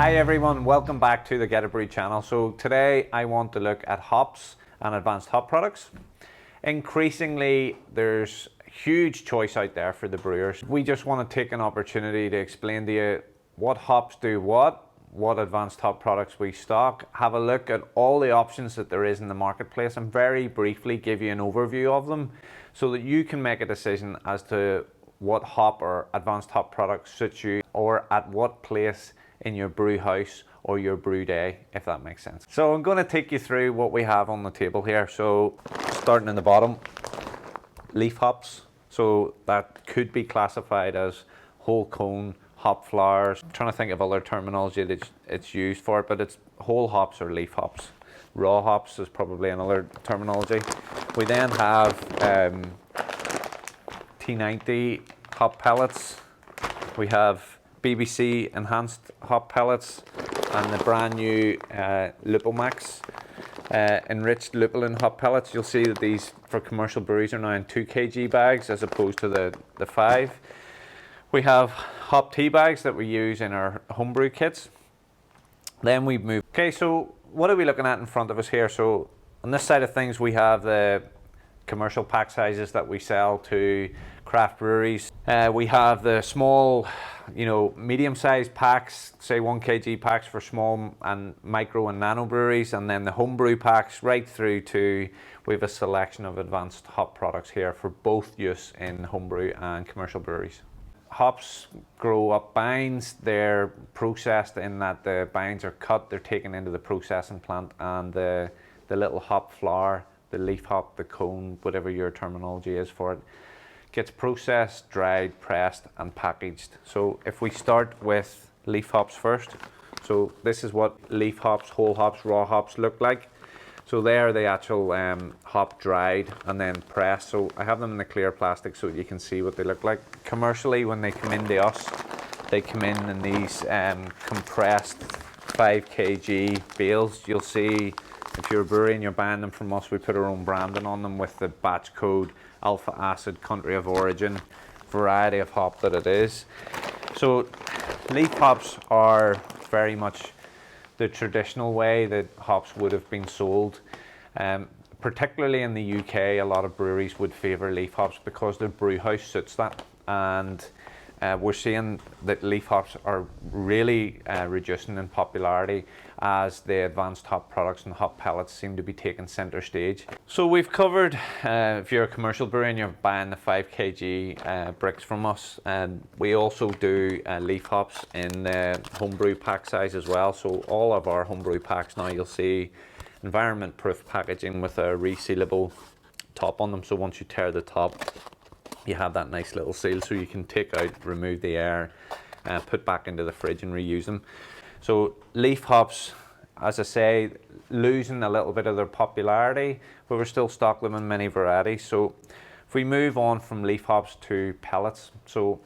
Hi everyone, welcome back to the Geterbrewed channel. So today I want to look at hops and advanced hop products. Increasingly there's huge choice out there for the brewers. We just want to take an opportunity to explain to you what hops do what advanced hop products we stock, have a look at all the options that there is in the marketplace, and very briefly give you an overview of them so that you can make a decision as to what hop or advanced hop products suit you, or at what place in your brew house or your brew day, if that makes sense. So I'm going to take you through what we have on the table here. So starting in the bottom, leaf hops. So that could be classified as whole cone, hop flowers. I'm trying to think of other terminology that it's used for, but it's whole hops or leaf hops. Raw hops is probably another terminology. We then have T90 hop pellets. We have BBC enhanced hop pellets and the brand new Lupomax enriched lupulin hop pellets. You'll see that these for commercial breweries are now in 2 kg bags as opposed to the 5. We have hop tea bags that we use in our homebrew kits. Then we move. Okay, so what are we looking at in front of us here? So on this side of things we have the commercial pack sizes that we sell to craft breweries. We have the small, medium-sized packs, say 1 kg packs for small and micro and nano breweries, and then the homebrew packs right through to, we have a selection of advanced hop products here for both use in homebrew and commercial breweries. Hops grow up bines. They're processed in that the bines are cut, they're taken into the processing plant, and the little hop flower, the leaf hop, the cone, whatever your terminology is for it, gets processed, dried, pressed and packaged. So if we start with leaf hops first, so this is what leaf hops, whole hops, raw hops look like. So they are the actual hop dried and then pressed. So I have them in the clear plastic so you can see what they look like. Commercially, when they come into us, they come in these compressed 5 kg bales. You'll see if you're a brewery and you're buying them from us, we put our own branding on them with the batch code, alpha acid, country of origin, variety of hop that it is. So leaf hops are very much the traditional way that hops would have been sold. Particularly in the UK, a lot of breweries would favour leaf hops because their brew house suits that, and we're seeing that leaf hops are really reducing in popularity as the advanced hop products and hop pellets seem to be taking centre stage. So we've covered, if you're a commercial brewery and you're buying the 5 kg bricks from us, and we also do leaf hops in the homebrew pack size as well. So all of our homebrew packs now, you'll see environment proof packaging with a resealable top on them. So once you tear the top, you have that nice little seal so you can take out, remove the air, put back into the fridge and reuse them. So leaf hops, as I say, losing a little bit of their popularity, but we're still stock them in many varieties. So if we move on from leaf hops to pellets, so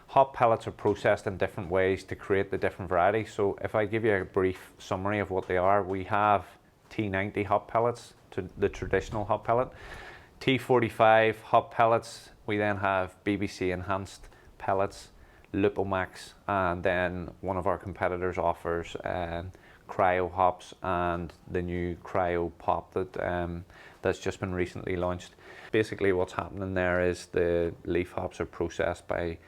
hop pellets are processed in different ways to create the different varieties. So if I give you a brief summary of what they are, we have T90 hop pellets, to the traditional hop pellet, T45 hop pellets. We then have BBC enhanced pellets, Lupomax, and then one of our competitors offers cryo hops and the new cryo pop that's just been recently launched. Basically what's happening there is the leaf hops are processed by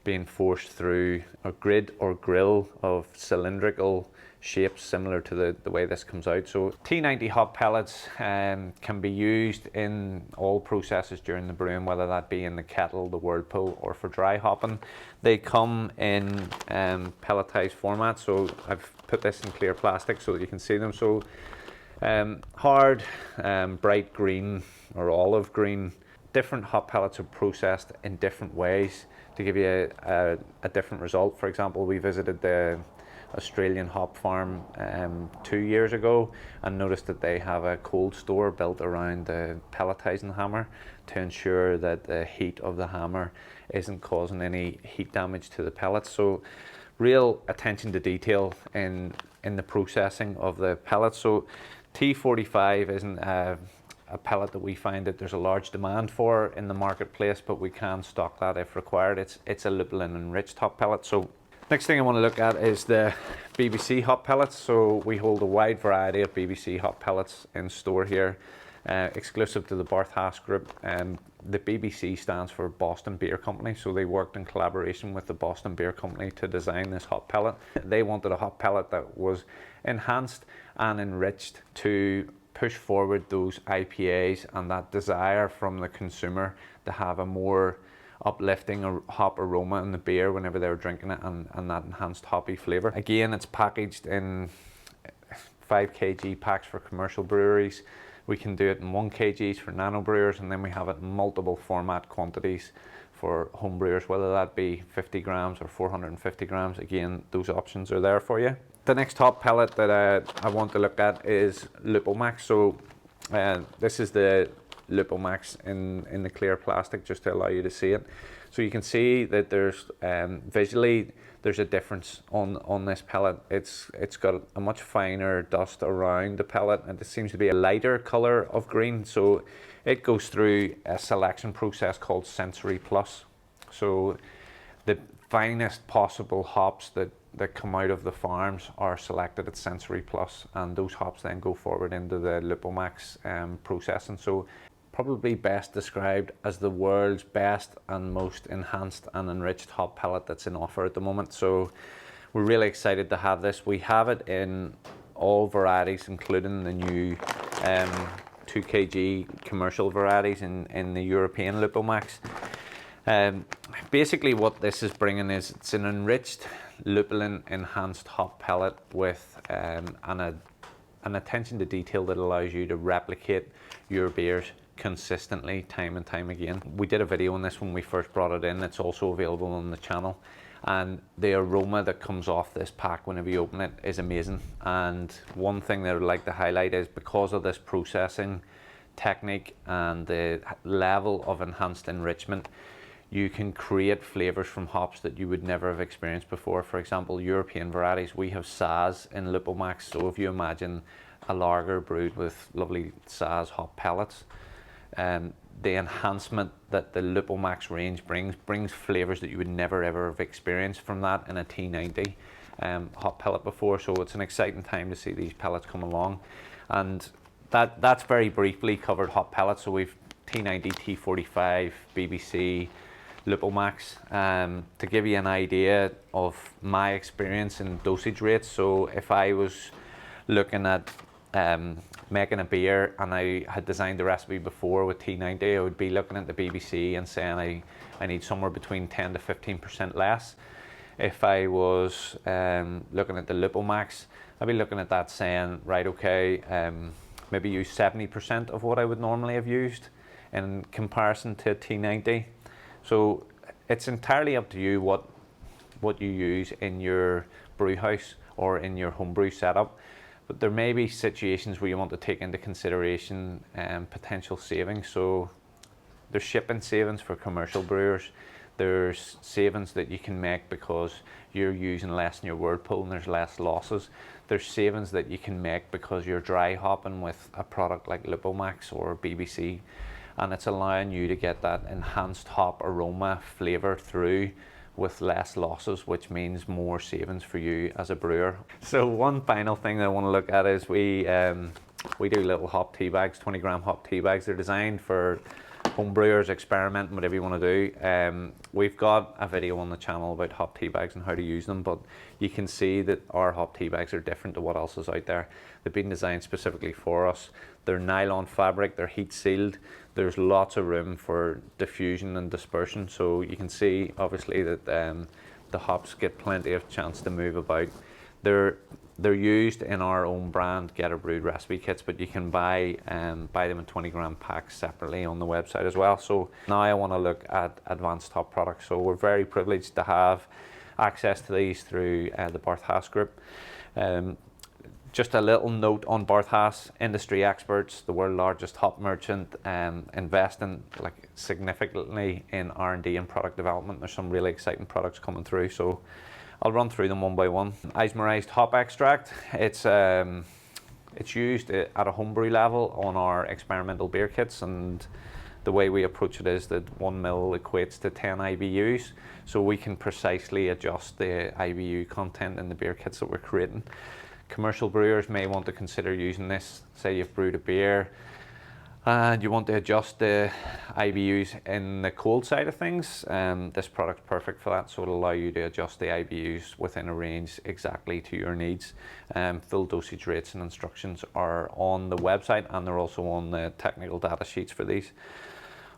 being forced through a grid or grill of cylindrical shapes similar to the way this comes out. So T90 hop pellets can be used in all processes during the brewing, whether that be in the kettle, the whirlpool, or for dry hopping. They come in pelletized format, so I've put this in clear plastic so that you can see them. So hard, bright green or olive green. Different hop pellets are processed in different ways to give you a different result. For example, we visited the Australian hop farm 2 years ago and noticed that they have a cold store built around the pelletizing hammer to ensure that the heat of the hammer isn't causing any heat damage to the pellets. So real attention to detail in the processing of the pellets. So T45 isn't a pellet that we find that there's a large demand for in the marketplace, but we can stock that if required. It's a lupulin enriched hop pellet. So Next thing I want to look at is the BBC hop pellets. So we hold a wide variety of BBC hop pellets in store here, exclusive to the Barthas Group. The BBC stands for Boston Beer Company, so they worked in collaboration with the Boston Beer Company to design this hop pellet. They wanted a hop pellet that was enhanced and enriched to push forward those IPAs and that desire from the consumer to have a more uplifting hop aroma in the beer whenever they're drinking it, and that enhanced hoppy flavour. Again, it's packaged in 5 kg packs for commercial breweries. We can do it in 1 kgs for nano brewers, and then we have it in multiple format quantities for home brewers, whether that be 50 grams or 450 grams. Again, those options are there for you. The next hop pellet that I want to look at is Lupomax. So this is the Lupomax in the clear plastic, just to allow you to see it. So you can see that there's visually there's a difference on this pellet. It's got a much finer dust around the pellet, and it seems to be a lighter color of green. So it goes through a selection process called Sensory Plus. So the finest possible hops that come out of the farms are selected at Sensory Plus, and those hops then go forward into the Lupomax processing. So probably best described as the world's best and most enhanced and enriched hop pellet that's in offer at the moment. So we're really excited to have this. We have it in all varieties, including the new 2 kg commercial varieties in the European Lupomax. Basically what this is bringing is it's an enriched lupulin enhanced hop pellet with an attention to detail that allows you to replicate your beers consistently time and time again. We did a video on this when we first brought it in. It's also available on the channel, and the aroma that comes off this pack whenever you open it is amazing. And one thing that I would like to highlight is because of this processing technique and the level of enhanced enrichment, you can create flavors from hops that you would never have experienced before. For example, European varieties, we have Saaz in Lupomax. So if you imagine a lager brewed with lovely Saaz hop pellets, the enhancement that the Lupomax range brings flavors that you would never ever have experienced from that in a T90 hop pellet before. So it's an exciting time to see these pellets come along, and that's very briefly covered hop pellets. So we've T90, T45, BBC, Lupomax, to give you an idea of my experience in dosage rates. So if I was looking at making a beer and I had designed the recipe before with T90, I would be looking at the BBC and saying I need somewhere between 10 to 15% less. If I was looking at the Lupomax, I'd be looking at that saying, right, okay, maybe use 70% of what I would normally have used in comparison to T90. So it's entirely up to you what you use in your brew house or in your homebrew setup. But there may be situations where you want to take into consideration potential savings. So there's shipping savings for commercial brewers. There's savings that you can make because you're using less in your whirlpool and there's less losses. There's savings that you can make because you're dry hopping with a product like Lupomax or BBC, and it's allowing you to get that enhanced hop aroma flavour through with less losses, which means more savings for you as a brewer. So one final thing that I want to look at is we do little hop tea bags, 20 gram hop tea bags. They're designed for home brewers, experimenting, whatever you want to do. We've got a video on the channel about hop tea bags and how to use them, but you can see that our hop tea bags are different to what else is out there. They've been designed specifically for us. They're nylon fabric, they're heat sealed. There's lots of room for diffusion and dispersion, so you can see obviously that the hops get plenty of chance to move about. They're used in our own brand Geterbrewed recipe kits, but you can buy them in 20 gram packs separately on the website as well. So now I want to look at advanced hop products. So we're very privileged to have access to these through the Barthas Group. Just a little note on Barthas: industry experts, the world's largest hop merchant, investing significantly in R&D and product development. There's some really exciting products coming through, so I'll run through them one by one. Isomerised hop extract. It's used at a homebrew level on our experimental beer kits, and the way we approach it is that 1 mil equates to 10 IBUs, so we can precisely adjust the IBU content in the beer kits that we're creating. Commercial brewers may want to consider using this. Say you've brewed a beer and you want to adjust the IBUs in the cold side of things, this product's perfect for that, so it'll allow you to adjust the IBUs within a range exactly to your needs. Full dosage rates and instructions are on the website, and they're also on the technical data sheets for these.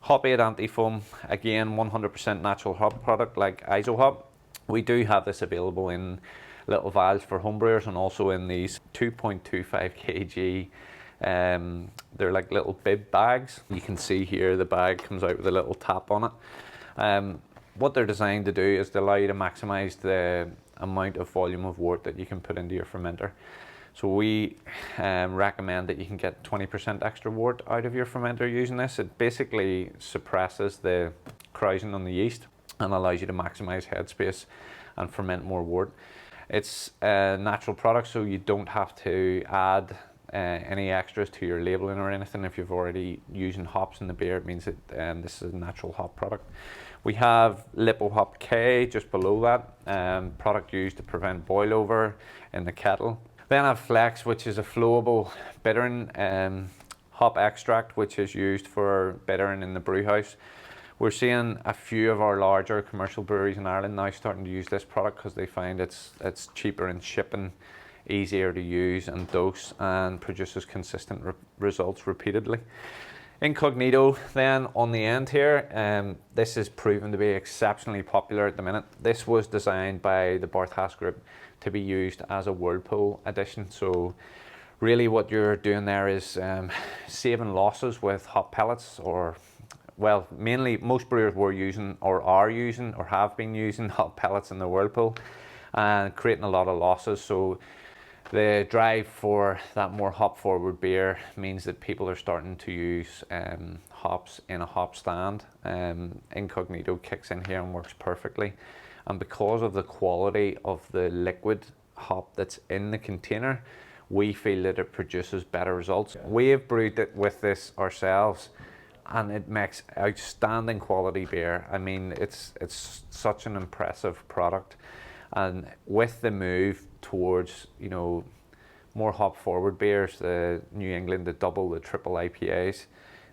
Hop Aid Anti-Foam, again 100% natural hop product like ISO. We do have this available in little vials for homebrewers and also in these 2.25 kg. They're like little bib bags. You can see here the bag comes out with a little tap on it. What they're designed to do is to allow you to maximize the amount of volume of wort that you can put into your fermenter. So we recommend that you can get 20% extra wort out of your fermenter using this. It basically suppresses the carousing on the yeast and allows you to maximize headspace and ferment more wort. It's a natural product, so you don't have to add any extras to your labeling or anything. If you've already using hops in the beer, it means that this is a natural hop product. We have Lipo Hop K just below that, product used to prevent boil over in the kettle. Then I have Flex, which is a flowable bittering hop extract, which is used for bittering in the brew house. We're seeing a few of our larger commercial breweries in Ireland now starting to use this product because they find it's cheaper in shipping, easier to use and dose, and produces consistent results repeatedly. Incognito then on the end here, this is proven to be exceptionally popular at the minute. This was designed by the Barthas Group to be used as a whirlpool edition. So really what you're doing there is saving losses with hop pellets, or well, mainly most brewers were using or are using or have been using hop pellets in the whirlpool and creating a lot of losses. So the drive for that more hop forward beer means that people are starting to use hops in a hop stand. Incognito kicks in here and works perfectly. And because of the quality of the liquid hop that's in the container, we feel that it produces better results. We have brewed it with this ourselves, and it makes outstanding quality beer. I mean, it's such an impressive product. And with the move towards, you know, more hop forward beers, the New England, the double, the triple IPAs,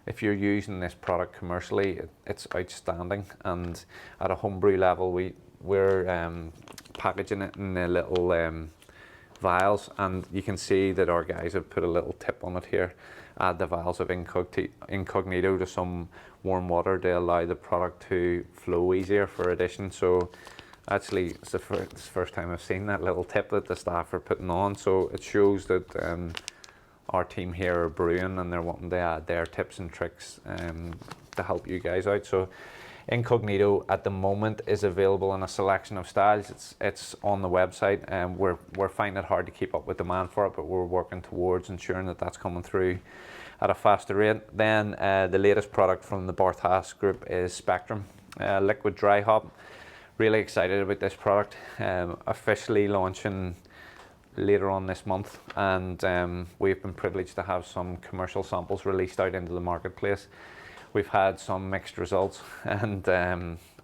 if you're using this product commercially, it's outstanding. And at a homebrew level, we're packaging it in the little vials, and you can see that our guys have put a little tip on it here. Add the vials of Incognito to some warm water to allow the product to flow easier for addition. So actually, it's the first time I've seen that little tip that the staff are putting on. So it shows that our team here are brewing and they're wanting to add their tips and tricks to help you guys out. So Incognito at the moment is available in a selection of styles. It's on the website, and we're finding it hard to keep up with demand for it, but we're working towards ensuring that that's coming through at a faster rate. Then the latest product from the Barthas Group is Spectrum liquid dry hop. Really excited about this product, officially launching later on this month, and we've been privileged to have some commercial samples released out into the marketplace. We've had some mixed results, and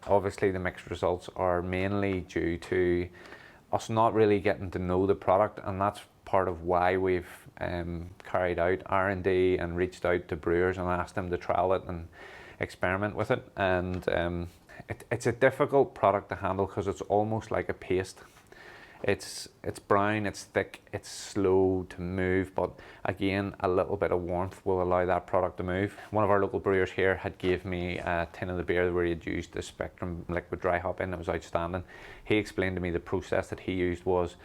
obviously the mixed results are mainly due to us not really getting to know the product, and that's part of why we've carried out R&D and reached out to brewers and asked them to trial it and experiment with it. And it's a difficult product to handle because it's almost like a paste. It's brown, it's thick, it's slow to move, but again, a little bit of warmth will allow that product to move. One of our local brewers here had gave me a tin of the beer where he had used the Spectrum liquid dry hop in. It was outstanding. He explained to me the process that he used was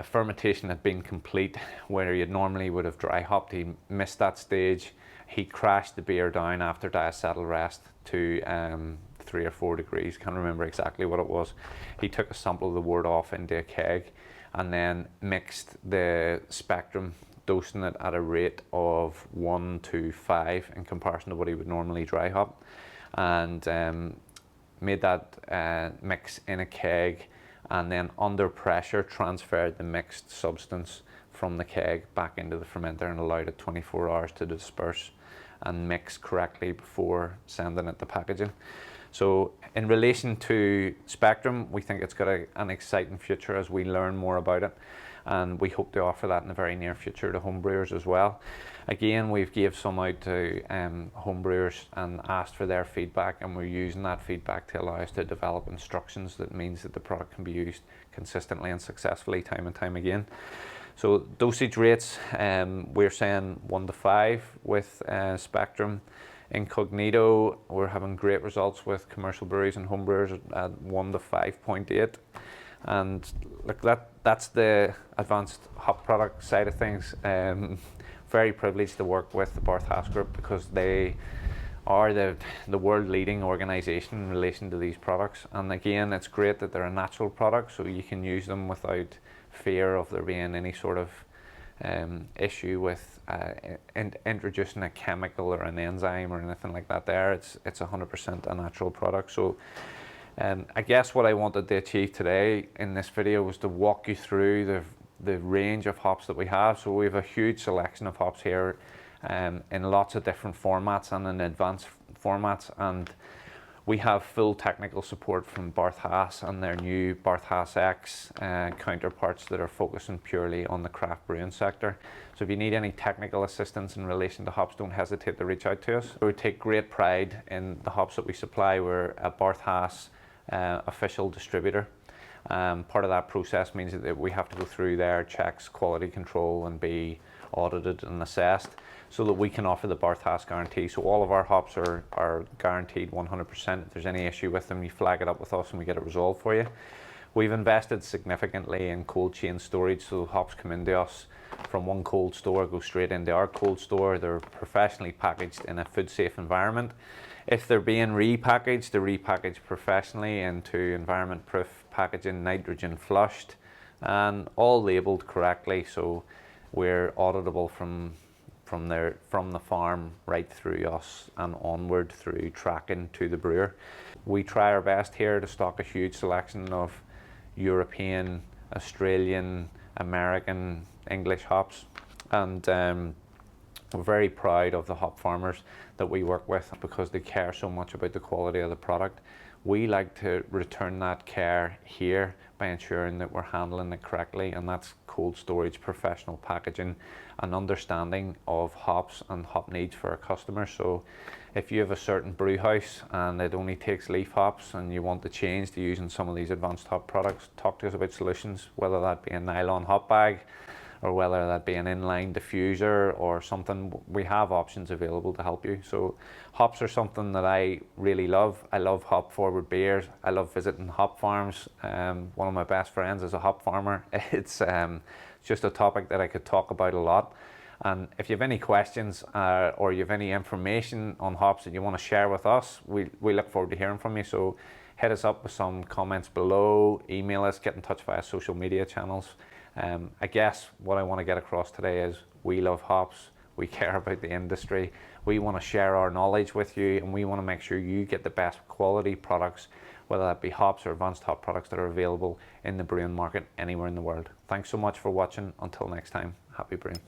fermentation had been complete, where he normally would have dry hopped. He missed that stage. He crashed the beer down after diacetyl rest to 3 or 4 degrees, can't remember exactly what it was. He took a sample of the wort off into a keg and then mixed the Spectrum, dosing it at a rate of 1 to 5 in comparison to what he would normally dry hop, and made that mix in a keg, and then under pressure transferred the mixed substance from the keg back into the fermenter and allowed it 24 hours to disperse. and mix correctly before sending it to packaging. So in relation to Spectrum, we think it's got an exciting future as we learn more about it, and we hope to offer that in the very near future to homebrewers as well. Again, we've gave some out to homebrewers and asked for their feedback, and we're using that feedback to allow us to develop instructions that means that the product can be used consistently and successfully time and time again. So dosage rates, we're saying 1 to 5 with Spectrum. Incognito, we're having great results with commercial breweries and homebrewers at 1 to 5.8. And look, that's the advanced hop product side of things. Very privileged to work with the Barth Haas Group because they are the world leading organisation in relation to these products. And again, it's great that they're a natural product, so you can use them without fear of there being any sort of issue with introducing a chemical or an enzyme or anything like that there. It's 100% a natural product. So I guess what I wanted to achieve today in this video was to walk you through the range of hops that we have. So we have a huge selection of hops here in lots of different formats and in advanced formats, and we have full technical support from Barth Haas and their new Barth Haas X counterparts that are focusing purely on the craft brewing sector. So if you need any technical assistance in relation to hops, don't hesitate to reach out to us. We take great pride in the hops that we supply. We're a Barth Haas official distributor. Part of that process means that we have to go through their checks, quality control, and be audited and assessed so that we can offer the Barth Haas guarantee. So all of our hops are guaranteed 100%. If there's any issue with them, you flag it up with us and we get it resolved for you. We've invested significantly in cold chain storage, so hops come into us from one cold store, go straight into our cold store. They're professionally packaged in a food safe environment. If they're being repackaged, they're repackaged professionally into environment proof packaging, nitrogen flushed, and all labelled correctly, so we're auditable from the farm right through us and onward through tracking to the brewer. We try our best here to stock a huge selection of European, Australian, American, English hops, and we're very proud of the hop farmers that we work with because they care so much about the quality of the product. We like to return that care here by ensuring that we're handling it correctly, and that's cold storage, professional packaging, and understanding of hops and hop needs for our customers. So if you have a certain brew house and it only takes leaf hops and you want to change to using some of these advanced hop products, talk to us about solutions, whether that be a nylon hop bag or whether that be an inline diffuser or something. We have options available to help you. So hops are something that I really love. I love hop forward beers. I love visiting hop farms. One of my best friends is a hop farmer. It's just a topic that I could talk about a lot. And if you have any questions or you have any information on hops that you want to share with us, we look forward to hearing from you. So hit us up with some comments below, email us, get in touch via social media channels. I guess what I want to get across today is we love hops, we care about the industry, we want to share our knowledge with you, and we want to make sure you get the best quality products, whether that be hops or advanced hop products that are available in the brewing market anywhere in the world. Thanks so much for watching. Until next time, happy brewing.